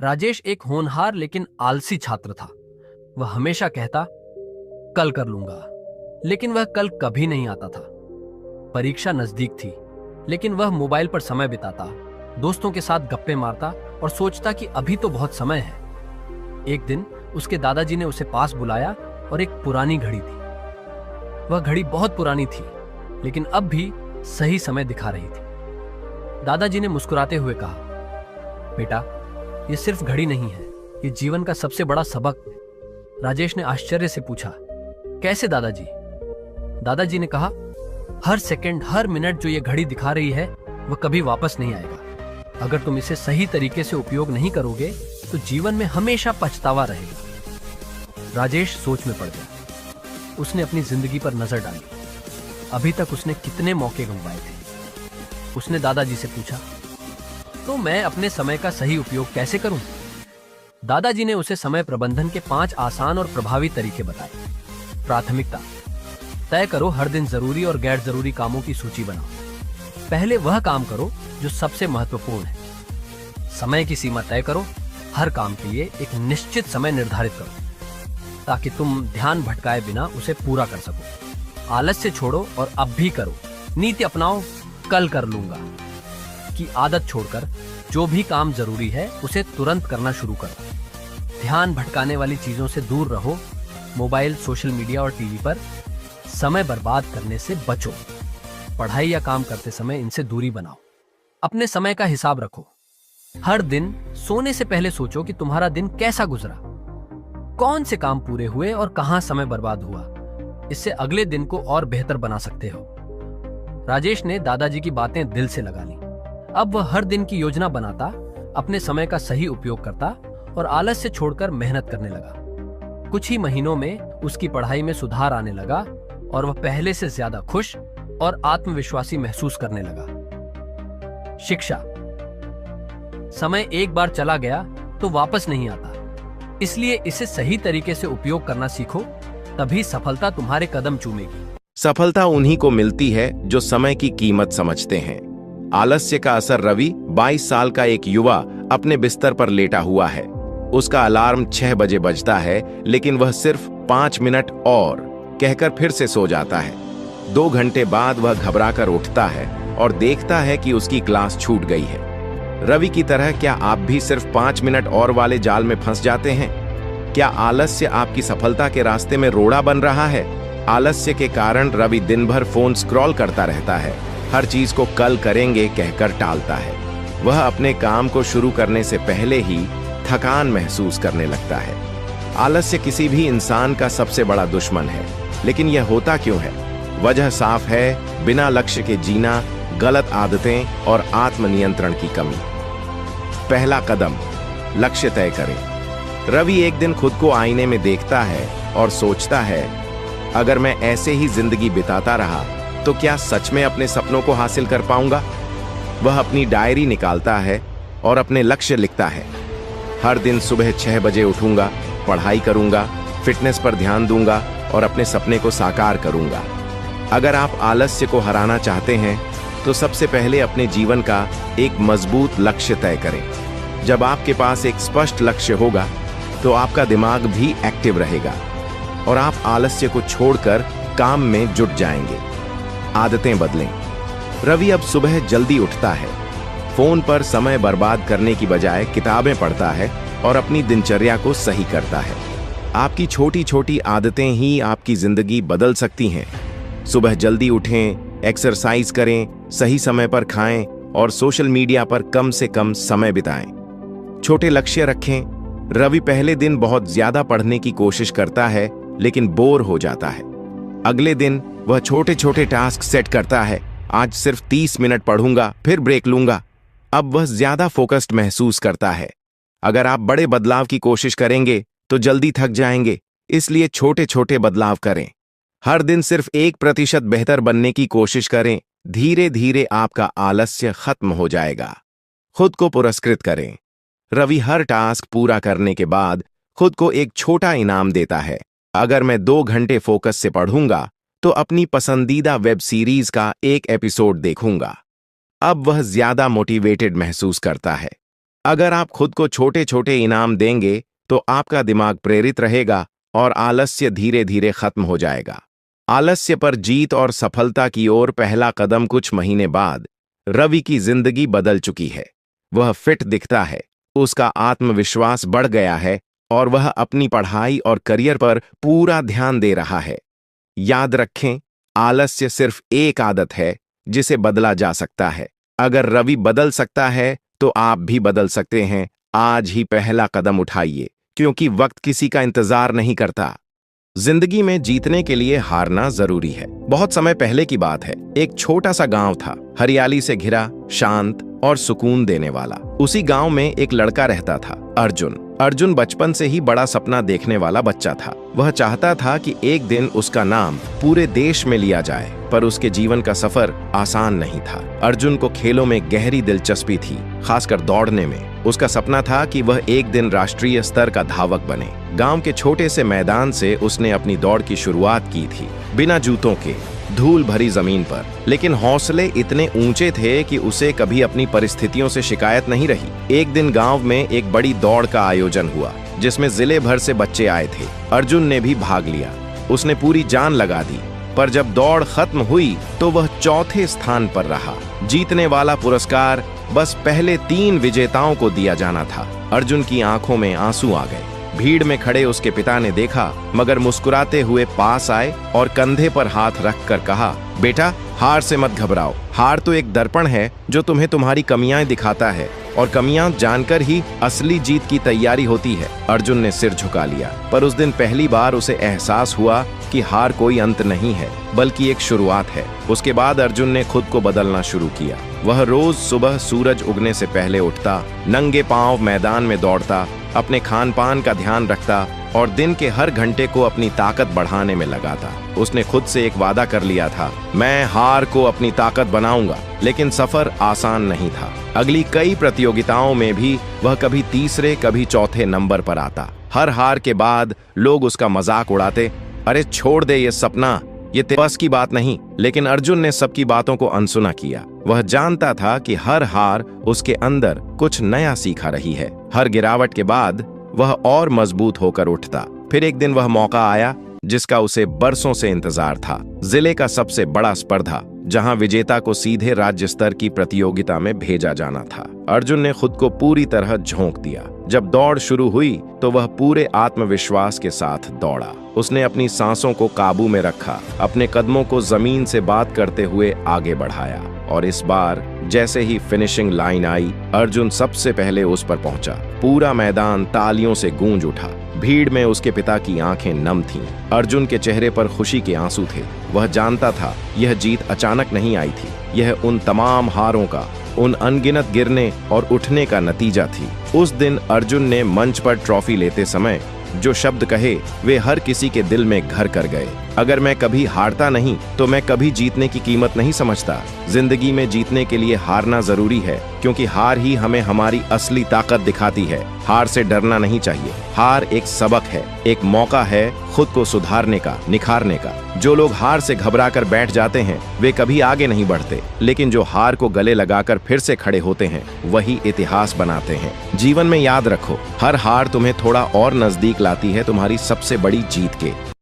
राजेश एक होनहार लेकिन आलसी छात्र था। वह हमेशा कहता, कल कर लूंगा, लेकिन वह कल कभी नहीं आता था। परीक्षा नजदीक थी, लेकिन वह मोबाइल पर समय बिताता, दोस्तों के साथ गप्पे मारता और सोचता कि अभी तो बहुत समय है। एक दिन उसके दादाजी ने उसे पास बुलाया और एक पुरानी घड़ी दी। वह घड़ी बहुत पुरानी थी, लेकिन अब भी सही समय दिखा रही थी। दादाजी ने मुस्कुराते हुए कहा, बेटा, यह सिर्फ घड़ी नहीं है, यह जीवन का सबसे बड़ा सबक है। राजेश ने आश्चर्य से पूछा, कैसे दादाजी? दादाजी ने कहा, हर सेकंड, हर मिनट जो यह घड़ी दिखा रही है वह कभी वापस नहीं आएगा। अगर तुम इसे सही तरीके से उपयोग नहीं करोगे तो जीवन में हमेशा पछतावा रहेगा। राजेश सोच में पड़ गया। उसने अपनी जिंदगी पर नजर डाली। अभी तक उसने कितने मौके गंवाए थे। उसने दादाजी से पूछा, तो मैं अपने समय का सही उपयोग कैसे करूं? दादाजी ने उसे समय प्रबंधन के 5 आसान और प्रभावी तरीके बताए। प्राथमिकता तय करो, हर दिन जरूरी और गैर जरूरी कामों की सूची बनाओ। पहले वह काम करो जो सबसे महत्वपूर्ण है। समय की सीमा तय करो, हर काम के लिए एक निश्चित समय निर्धारित करो ताकि तुम ध्यान भटकाए बिना उसे पूरा कर सको। आलस्य छोड़ो और अब भी करो। नीति अपनाओ, कल कर लूंगा की आदत छोड़कर जो भी काम जरूरी है उसे तुरंत करना शुरू करो। ध्यान भटकाने वाली चीजों से दूर रहो। मोबाइल, सोशल मीडिया और टीवी पर समय बर्बाद करने से बचो। पढ़ाई या काम करते समय इनसे दूरी बनाओ। अपने समय का हिसाब रखो। हर दिन सोने से पहले सोचो कि तुम्हारा दिन कैसा गुजरा, कौन से काम पूरे हुए और कहां समय बर्बाद हुआ। इससे अगले दिन को और बेहतर बना सकते हो। राजेश ने दादाजी की बातें दिल से लगा ली। अब वह हर दिन की योजना बनाता, अपने समय का सही उपयोग करता और आलस्य छोड़कर मेहनत करने लगा। कुछ ही महीनों में उसकी पढ़ाई में सुधार आने लगा और वह पहले से ज्यादा खुश और आत्मविश्वासी महसूस करने लगा। शिक्षा। समय एक बार चला गया तो वापस नहीं आता, इसलिए इसे सही तरीके से उपयोग करना सीखो, तभी सफलता तुम्हारे कदम चूमेगी। सफलता उन्हीं को मिलती है जो समय की कीमत समझते हैं। आलस्य का असर। रवि 22 साल का एक युवा अपने बिस्तर पर लेटा हुआ है। उसका अलार्म 6 बजे बजता है, लेकिन वह सिर्फ 5 मिनट और कहकर फिर से सो जाता है। 2 घंटे बाद वह घबराकर उठता है और देखता है कि उसकी क्लास छूट गई है। रवि की तरह क्या आप भी सिर्फ 5 मिनट और वाले जाल में फंस जाते हैं? क्या आलस्य आपकी सफलता के रास्ते में रोड़ा बन रहा है? आलस्य के कारण रवि दिन भर फोन स्क्रॉल करता रहता है, हर चीज को कल करेंगे कहकर टालता है। वह अपने काम को शुरू करने से पहले ही थकान महसूस करने लगता है। आलस्य किसी भी इंसान का सबसे बड़ा दुश्मन है, लेकिन यह होता क्यों है? वजह साफ है, बिना लक्ष्य के जीना, गलत आदतें और आत्मनियंत्रण की कमी। पहला कदम, लक्ष्य तय करें। रवि एक दिन खुद को आईने में देखता है और सोचता है, अगर मैं ऐसे ही जिंदगी बिताता रहा तो क्या सच में अपने सपनों को हासिल कर पाऊंगा? वह अपनी डायरी निकालता है और अपने लक्ष्य लिखता है। हर दिन सुबह 6 बजे उठूंगा, पढ़ाई करूंगा, फिटनेस पर ध्यान दूंगा और अपने सपने को साकार करूंगा। अगर आप आलस्य को हराना चाहते हैं तो सबसे पहले अपने जीवन का एक मजबूत लक्ष्य तय करें। जब आपके पास एक स्पष्ट लक्ष्य होगा तो आपका दिमाग भी एक्टिव रहेगा और आप आलस्य को छोड़कर काम में जुट जाएंगे। आदतें बदलें। रवि अब सुबह जल्दी उठता है, फोन पर समय बर्बाद करने की बजाय किताबें पढ़ता है और अपनी दिनचर्या को सही करता है। आपकी छोटी छोटी आदतें ही आपकी जिंदगी बदल सकती हैं। सुबह जल्दी उठें, एक्सरसाइज करें, सही समय पर खाएं और सोशल मीडिया पर कम से कम समय बिताएं। छोटे लक्ष्य रखें। रवि पहले दिन बहुत ज्यादा पढ़ने की कोशिश करता है, लेकिन बोर हो जाता है। अगले दिन वह छोटे छोटे टास्क सेट करता है। आज सिर्फ 30 मिनट पढ़ूंगा, फिर ब्रेक लूंगा। अब वह ज्यादा फोकस्ड महसूस करता है। अगर आप बड़े बदलाव की कोशिश करेंगे तो जल्दी थक जाएंगे, इसलिए छोटे छोटे बदलाव करें। हर दिन सिर्फ 1% बेहतर बनने की कोशिश करें। धीरे धीरे आपका आलस्य खत्म हो जाएगा। खुद को पुरस्कृत करें। रवि हर टास्क पूरा करने के बाद खुद को एक छोटा इनाम देता है। अगर मैं 2 घंटे फोकस से पढ़ूंगा तो अपनी पसंदीदा वेब सीरीज का एक एपिसोड देखूंगा। अब वह ज्यादा मोटिवेटेड महसूस करता है। अगर आप खुद को छोटे छोटे इनाम देंगे तो आपका दिमाग प्रेरित रहेगा और आलस्य धीरे धीरे खत्म हो जाएगा। आलस्य पर जीत और सफलता की ओर पहला कदम। कुछ महीने बाद रवि की जिंदगी बदल चुकी है। वह फिट दिखता है, उसका आत्मविश्वास बढ़ गया है और वह अपनी पढ़ाई और करियर पर पूरा ध्यान दे रहा है। याद रखें, आलस्य सिर्फ एक आदत है जिसे बदला जा सकता है। अगर रवि बदल सकता है तो आप भी बदल सकते हैं। आज ही पहला कदम उठाइए, क्योंकि वक्त किसी का इंतजार नहीं करता। जिंदगी में जीतने के लिए हारना जरूरी है। बहुत समय पहले की बात है। एक छोटा सा गांव था, हरियाली से घिरा, शांत और सुकून देने वाला। उसी गांव में एक लड़का रहता था, अर्जुन। अर्जुन बचपन से ही बड़ा सपना देखने वाला बच्चा था। वह चाहता था कि एक दिन उसका नाम पूरे देश में लिया जाए, पर उसके जीवन का सफर आसान नहीं था। अर्जुन को खेलों में गहरी दिलचस्पी थी, खासकर दौड़ने में। उसका सपना था कि वह एक दिन राष्ट्रीय स्तर का धावक बने। गांव के छोटे से मैदान से उसने अपनी दौड़ की शुरुआत की थी, बिना जूतों के, धूल भरी जमीन पर। लेकिन हौसले इतने ऊंचे थे कि उसे कभी अपनी परिस्थितियों से शिकायत नहीं रही। एक दिन गांव में एक बड़ी दौड़ का आयोजन हुआ, जिसमें जिले भर से बच्चे आए थे। अर्जुन ने भी भाग लिया। उसने पूरी जान लगा दी, पर जब दौड़ खत्म हुई तो वह चौथे स्थान पर रहा। जीतने वाला पुरस्कार बस पहले 3 विजेताओं को दिया जाना था। अर्जुन की आंखों में आंसू आ गए। भीड़ में खड़े उसके पिता ने देखा, मगर मुस्कुराते हुए पास आए और कंधे पर हाथ रखकर कहा, बेटा, हार से मत घबराओ। हार तो एक दर्पण है जो तुम्हें तुम्हारी कमियां दिखाता है, और कमियां जानकर ही असली जीत की तैयारी होती है। अर्जुन ने सिर झुका लिया, पर उस दिन पहली बार उसे एहसास हुआ कि हार कोई अंत नहीं है, बल्कि एक शुरुआत है। उसके बाद अर्जुन ने खुद को बदलना शुरू किया। वह रोज सुबह सूरज उगने से पहले उठता, नंगे पांव मैदान में दौड़ता, अपने खान पान का ध्यान रखता और दिन के हर घंटे को अपनी ताकत बढ़ाने में लगाता। उसने खुद से एक वादा कर लिया था, मैं हार को अपनी ताकत बनाऊंगा। लेकिन सफर आसान नहीं था। अगली कई प्रतियोगिताओं में भी वह कभी तीसरे कभी चौथे नंबर पर आता। हर हार के बाद लोग उसका मजाक उड़ाते, अरे छोड़ दे ये सपना, ये तेरे बस की बात नहीं। लेकिन अर्जुन ने सबकी बातों को अनसुना किया। वह जानता था कि हर हार उसके अंदर कुछ नया सीखा रही है। हर गिरावट के बाद वह और मजबूत होकर उठता। फिर एक दिन वह मौका आया जिसका उसे बरसों से इंतजार था। जिले का सबसे बड़ा स्पर्धा, जहां विजेता को सीधे राज्य स्तर की प्रतियोगिता में भेजा जाना था। अर्जुन ने खुद को पूरी तरह झोंक दिया। जब दौड़ शुरू हुई तो वह पूरे आत्मविश्वास के साथ दौड़ा। उसने अपनी सांसों को काबू में रखा, अपने कदमों को जमीन से बात करते हुए आगे बढ़ाया, और इस बार जैसे ही फिनिशिंग लाइन आई, अर्जुन सबसे पहले उस पर पहुंचा। पूरा मैदान तालियों से गूंज उठा। भीड़ में उसके पिता की आंखें नम थीं। अर्जुन के चेहरे पर खुशी के आंसू थे। वह जानता था यह जीत अचानक नहीं आई थी, यह उन तमाम हारों का, उन अनगिनत गिरने और उठने का नतीजा थी। उस दिन अर्जुन ने मंच पर ट्रॉफी लेते समय जो शब्द कहे, वे हर किसी के दिल में घर कर गए। अगर मैं कभी हारता नहीं तो मैं कभी जीतने की कीमत नहीं समझता। जिंदगी में जीतने के लिए हारना जरूरी है, क्योंकि हार ही हमें हमारी असली ताकत दिखाती है। हार से डरना नहीं चाहिए। हार एक सबक है, एक मौका है खुद को सुधारने का, निखारने का। जो लोग हार से घबराकर बैठ जाते हैं वे कभी आगे नहीं बढ़ते, लेकिन जो हार को गले लगाकर फिर से खड़े होते हैं वही इतिहास बनाते हैं। जीवन में याद रखो, हर हार तुम्हें थोड़ा और नजदीक लाती है तुम्हारी सबसे बड़ी जीत के।